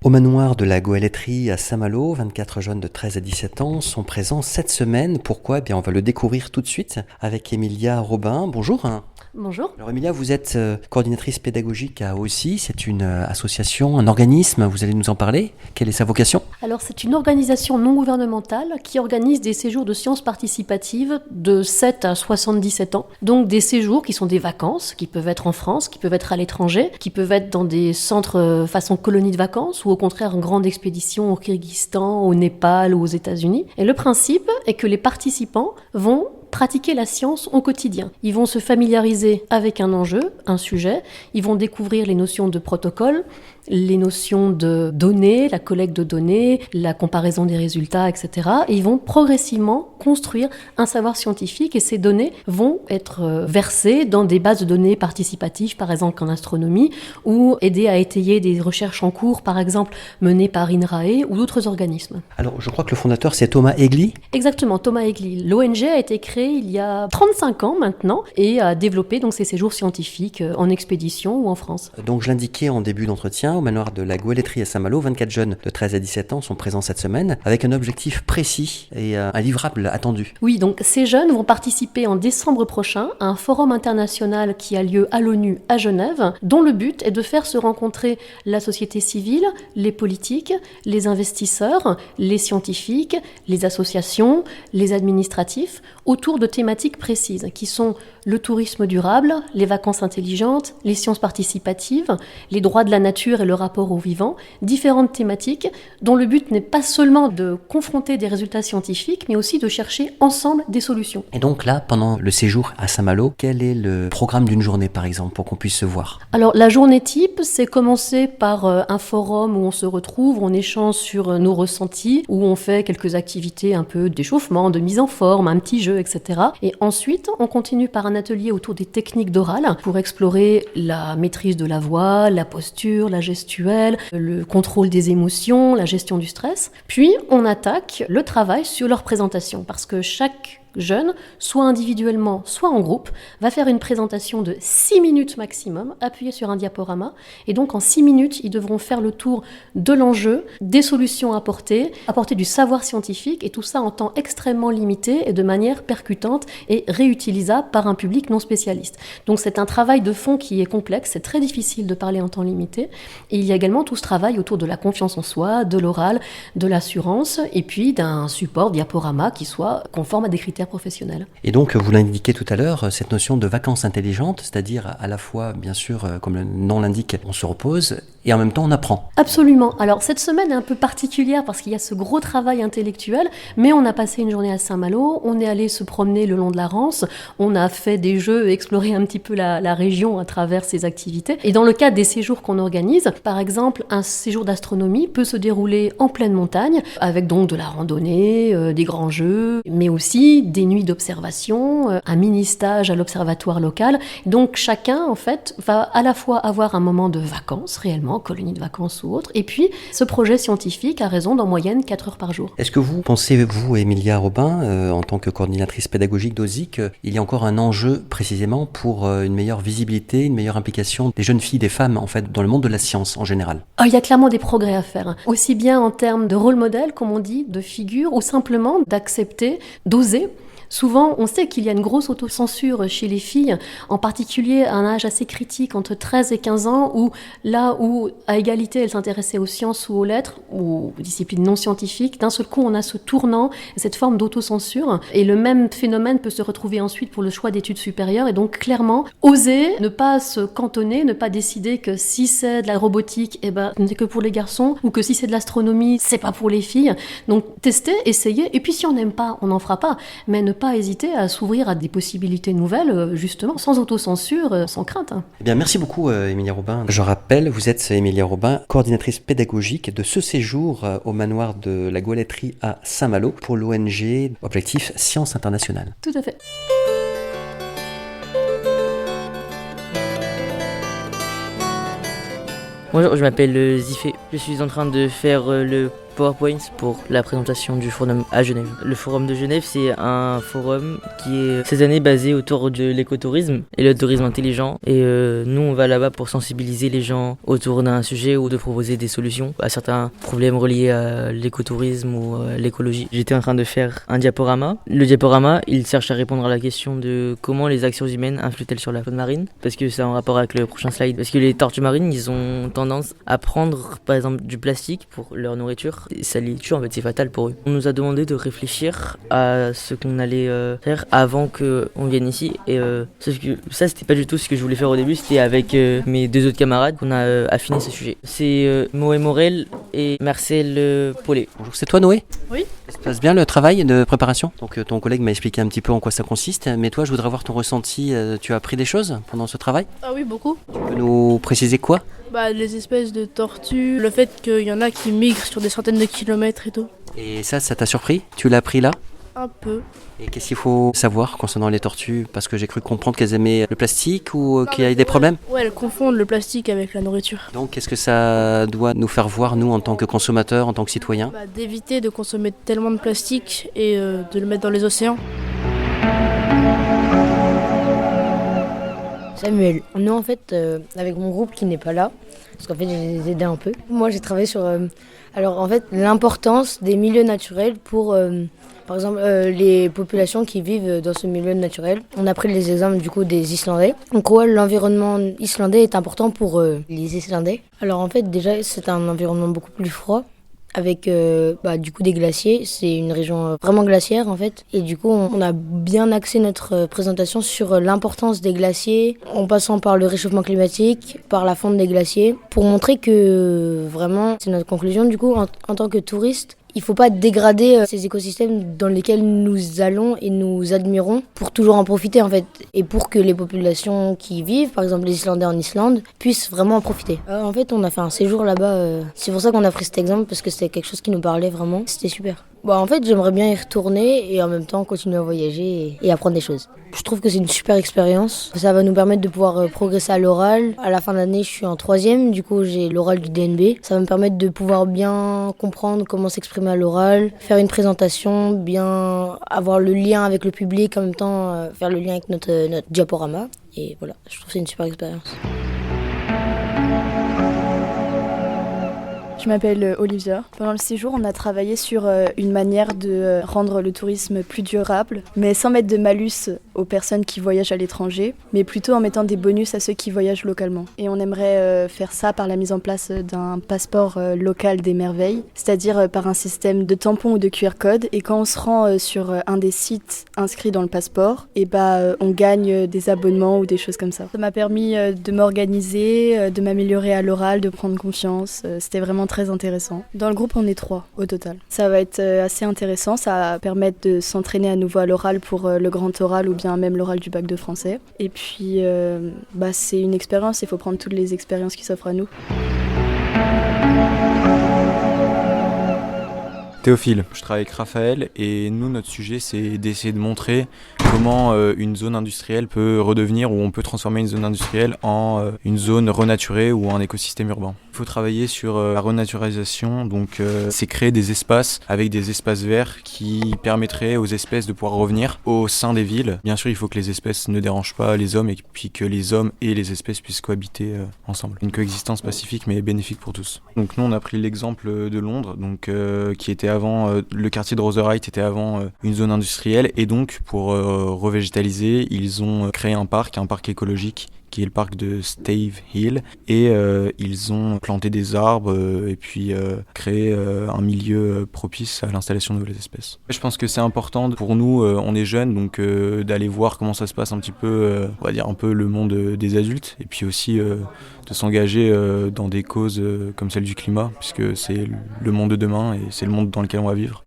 Au manoir de la Goëletterie à Saint-Malo, 24 jeunes de 13 à 17 ans sont présents cette semaine. Pourquoi? Eh bien, on va le découvrir tout de suite avec Emilia Robin. Bonjour. Bonjour. Alors Emilia, vous êtes coordinatrice pédagogique à OSI. C'est une association, un organisme. Vous allez nous en parler. Quelle est sa vocation? Alors c'est une organisation non gouvernementale qui organise des séjours de sciences participatives de 7 à 77 ans. Donc des séjours qui sont des vacances, qui peuvent être en France, qui peuvent être à l'étranger, qui peuvent être dans des centres façon colonie de vacances ou au contraire en grande expédition au Kyrgyzstan, au Népal ou aux États-Unis. Et le principe est que les participants vont pratiquer la science au quotidien. Ils vont se familiariser avec un enjeu, un sujet, ils vont découvrir les notions de protocole, les notions de données, la collecte de données, la comparaison des résultats, etc. Et ils vont progressivement construire un savoir scientifique et ces données vont être versées dans des bases de données participatives, par exemple en astronomie, ou aider à étayer des recherches en cours, par exemple menées par INRAE ou d'autres organismes. Alors, je crois que le fondateur, c'est Thomas Egli. Exactement, Thomas Egli. L'ONG a été créée il y a 35 ans maintenant et a développé donc ces séjours scientifiques en expédition ou en France. Donc, je l'indiquais en début d'entretien, au manoir de la Goëletterie à Saint-Malo, 24 jeunes de 13 à 17 ans sont présents cette semaine avec un objectif précis et un livrable attendu. Oui, donc ces jeunes vont participer en décembre prochain à un forum international qui a lieu à l'ONU à Genève, dont le but est de faire se rencontrer la société civile, les politiques, les investisseurs, les scientifiques, les associations, les administratifs, autour de thématiques précises qui sont le tourisme durable, les vacances intelligentes, les sciences participatives, les droits de la nature et le rapport au vivant, différentes thématiques dont le but n'est pas seulement de confronter des résultats scientifiques, mais aussi de chercher ensemble des solutions. Et donc là, pendant le séjour à Saint-Malo, quel est le programme d'une journée par exemple pour qu'on puisse se voir? Alors la journée type, c'est commencer par un forum où on se retrouve, on échange sur nos ressentis, où on fait quelques activités un peu d'échauffement, de mise en forme, un petit jeu, etc. Et ensuite, on continue par un atelier autour des techniques d'oral pour explorer la maîtrise de la voix, la posture, la gestuelle, le contrôle des émotions, la gestion du stress. Puis, on attaque le travail sur leur présentation parce que chaque jeune, soit individuellement, soit en groupe, va faire une présentation de 6 minutes maximum, appuyée sur un diaporama. Et donc, en 6 minutes, ils devront faire le tour de l'enjeu, des solutions apporter du savoir scientifique, et tout ça en temps extrêmement limité et de manière percutante et réutilisable par un public non spécialiste. Donc, c'est un travail de fond qui est complexe, c'est très difficile de parler en temps limité. Et il y a également tout ce travail autour de la confiance en soi, de l'oral, de l'assurance, et puis d'un support diaporama qui soit conforme à des critères professionnels. Et donc, vous l'indiquez tout à l'heure, cette notion de vacances intelligentes, c'est-à-dire à la fois, bien sûr, comme le nom l'indique, on se repose et en même temps on apprend. Absolument. Alors cette semaine est un peu particulière parce qu'il y a ce gros travail intellectuel, mais on a passé une journée à Saint-Malo, on est allé se promener le long de la Rance, on a fait des jeux, exploré un petit peu la région à travers ces activités. Et dans le cadre des séjours qu'on organise, par exemple, un séjour d'astronomie peut se dérouler en pleine montagne, avec donc de la randonnée, des grands jeux, mais aussi des nuits d'observation, un mini-stage à l'observatoire local. Donc chacun, en fait, va à la fois avoir un moment de vacances, réellement, colonie de vacances ou autre, et puis ce projet scientifique a raison d'en moyenne 4 heures par jour. Est-ce que vous pensez, vous, Emilia Robin, en tant que coordinatrice pédagogique d'OSI, qu'il y a encore un enjeu précisément pour une meilleure visibilité, une meilleure implication des jeunes filles, des femmes, en fait, dans le monde de la science en général? Il y a clairement des progrès à faire, aussi bien en termes de rôle modèle, comme on dit, de figure, ou simplement d'accepter, d'oser. Souvent, on sait qu'il y a une grosse autocensure chez les filles, en particulier à un âge assez critique, entre 13 et 15 ans, où là où, à égalité, elles s'intéressaient aux sciences ou aux lettres, ou aux disciplines non scientifiques, d'un seul coup, on a ce tournant, cette forme d'autocensure, et le même phénomène peut se retrouver ensuite pour le choix d'études supérieures, et donc clairement, oser, ne pas se cantonner, ne pas décider que si c'est de la robotique, ce n'est que pour les garçons, ou que si c'est de l'astronomie, c'est pas pour les filles. Donc, tester, essayer, et puis si on n'aime pas, on n'en fera pas, mais ne pas hésiter à s'ouvrir à des possibilités nouvelles, justement, sans autocensure, sans crainte. Eh bien, merci beaucoup, Emilia Robin. Je rappelle, vous êtes Emilia Robin, coordinatrice pédagogique de ce séjour au manoir de la Goëletterie à Saint-Malo pour l'ONG Objectif Science Internationale. Tout à fait. Bonjour, je m'appelle Zifé. Je suis en train de faire le PowerPoint pour la présentation du forum à Genève. Le forum de Genève, c'est un forum qui est cette année basé autour de l'écotourisme et le tourisme intelligent. Et nous, on va là-bas pour sensibiliser les gens autour d'un sujet ou de proposer des solutions à certains problèmes reliés à l'écotourisme ou à l'écologie. J'étais en train de faire un diaporama. Le diaporama, il cherche à répondre à la question de comment les actions humaines influent-elles sur la faune marine, parce que c'est en rapport avec le prochain slide. Parce que les tortues marines, ils ont tendance à prendre par exemple du plastique pour leur nourriture. Et ça les tue, en fait, c'est fatal pour eux. On nous a demandé de réfléchir à ce qu'on allait faire avant qu'on vienne ici. Et sauf que ça, c'était pas du tout ce que je voulais faire au début. C'était avec mes deux autres camarades qu'on a affiné ce sujet. C'est Moé Morel et Marcel Paulet. Bonjour, c'est toi Noé? Oui. Ça se passe bien le travail de préparation? Donc ton collègue m'a expliqué un petit peu en quoi ça consiste, mais toi je voudrais voir ton ressenti. Tu as appris des choses pendant ce travail? Ah oui, beaucoup. Tu peux nous préciser quoi? Les espèces de tortues, le fait qu'il y en a qui migrent sur des centaines de kilomètres et tout. Et ça t'a surpris? Tu l'as appris là? Un peu. Et qu'est-ce qu'il faut savoir concernant les tortues? Parce que j'ai cru comprendre qu'elles aimaient le plastique ou qu'il y a des problèmes. Ouais, elles confondent le plastique avec la nourriture. Donc qu'est-ce que ça doit nous faire voir, nous, en tant que consommateurs, en tant que citoyens? D'éviter de consommer tellement de plastique et de le mettre dans les océans. Samuel, nous en fait, avec mon groupe qui n'est pas là, parce qu'en fait je les ai aidés un peu. Moi j'ai travaillé sur l'importance des milieux naturels pour par exemple les populations qui vivent dans ce milieu naturel. On a pris les exemples du coup des Islandais. Donc l'environnement islandais est important pour les Islandais. Alors en fait déjà c'est un environnement beaucoup plus froid, avec du coup des glaciers. C'est une région vraiment glaciaire en fait, et du coup on a bien axé notre présentation sur l'importance des glaciers en passant par le réchauffement climatique, par la fonte des glaciers, pour montrer que vraiment, c'est notre conclusion du coup, en tant que touriste, il ne faut pas dégrader ces écosystèmes dans lesquels nous allons et nous admirons pour toujours en profiter en fait, et pour que les populations qui vivent, par exemple les Islandais en Islande, puissent vraiment en profiter. En fait on a fait un séjour là-bas, c'est pour ça qu'on a pris cet exemple, parce que c'était quelque chose qui nous parlait vraiment, c'était super. En fait j'aimerais bien y retourner et en même temps continuer à voyager et apprendre des choses. Je trouve que c'est une super expérience, ça va nous permettre de pouvoir progresser à l'oral. À la fin de l'année je suis en 3e, du coup j'ai l'oral du DNB. Ça va me permettre de pouvoir bien comprendre comment s'exprimer à l'oral, faire une présentation, bien avoir le lien avec le public, en même temps faire le lien avec notre diaporama. Et voilà, je trouve que c'est une super expérience. Je m'appelle Olivia. Pendant le séjour, on a travaillé sur une manière de rendre le tourisme plus durable, mais sans mettre de malus aux personnes qui voyagent à l'étranger, mais plutôt en mettant des bonus à ceux qui voyagent localement. Et on aimerait faire ça par la mise en place d'un passeport local des merveilles, c'est-à-dire par un système de tampons ou de QR code. Et quand on se rend sur un des sites inscrits dans le passeport, on gagne des abonnements ou des choses comme ça. Ça m'a permis de m'organiser, de m'améliorer à l'oral, de prendre confiance. C'était vraiment très intéressant. Dans le groupe, on est 3 au total. Ça va être assez intéressant, ça va permettre de s'entraîner à nouveau à l'oral pour le grand oral ou bien même l'oral du bac de français. Et puis, c'est une expérience, il faut prendre toutes les expériences qui s'offrent à nous. Théophile, je travaille avec Raphaël et nous, notre sujet, c'est d'essayer de montrer comment une zone industrielle peut redevenir, ou on peut transformer une zone industrielle en une zone renaturée ou un écosystème urbain. Il faut travailler sur la renaturalisation, donc c'est créer des espaces avec des espaces verts qui permettraient aux espèces de pouvoir revenir au sein des villes. Bien sûr, il faut que les espèces ne dérangent pas les hommes et puis que les hommes et les espèces puissent cohabiter ensemble. Une coexistence pacifique mais bénéfique pour tous. Donc nous, on a pris l'exemple de Londres, donc qui était avant, le quartier de Rotherhithe était avant une zone industrielle, et donc pour revégétaliser, ils ont créé un parc écologique qui est le parc de Stave Hill, et ils ont planté des arbres et puis créé un milieu propice à l'installation de nouvelles espèces. Je pense que c'est important pour nous, on est jeunes, donc d'aller voir comment ça se passe un petit peu, on va dire un peu le monde des adultes, et puis aussi de s'engager dans des causes comme celle du climat, puisque c'est le monde de demain et c'est le monde dans lequel on va vivre.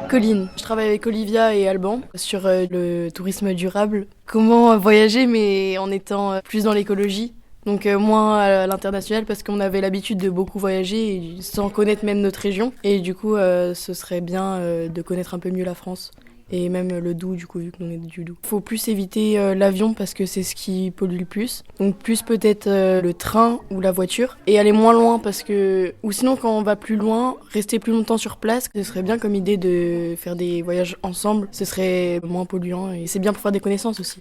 Colline, je travaille avec Olivia et Alban sur le tourisme durable. Comment voyager mais en étant plus dans l'écologie, donc moins à l'international, parce qu'on avait l'habitude de beaucoup voyager et sans connaître même notre région. Et du coup, ce serait bien de connaître un peu mieux la France et même le Doubs du coup vu que l'on est du Doubs. Faut plus éviter l'avion parce que c'est ce qui pollue le plus. Donc plus peut-être le train ou la voiture et aller moins loin parce que ou sinon quand on va plus loin, rester plus longtemps sur place. Ce serait bien comme idée de faire des voyages ensemble, ce serait moins polluant et c'est bien pour faire des connaissances aussi.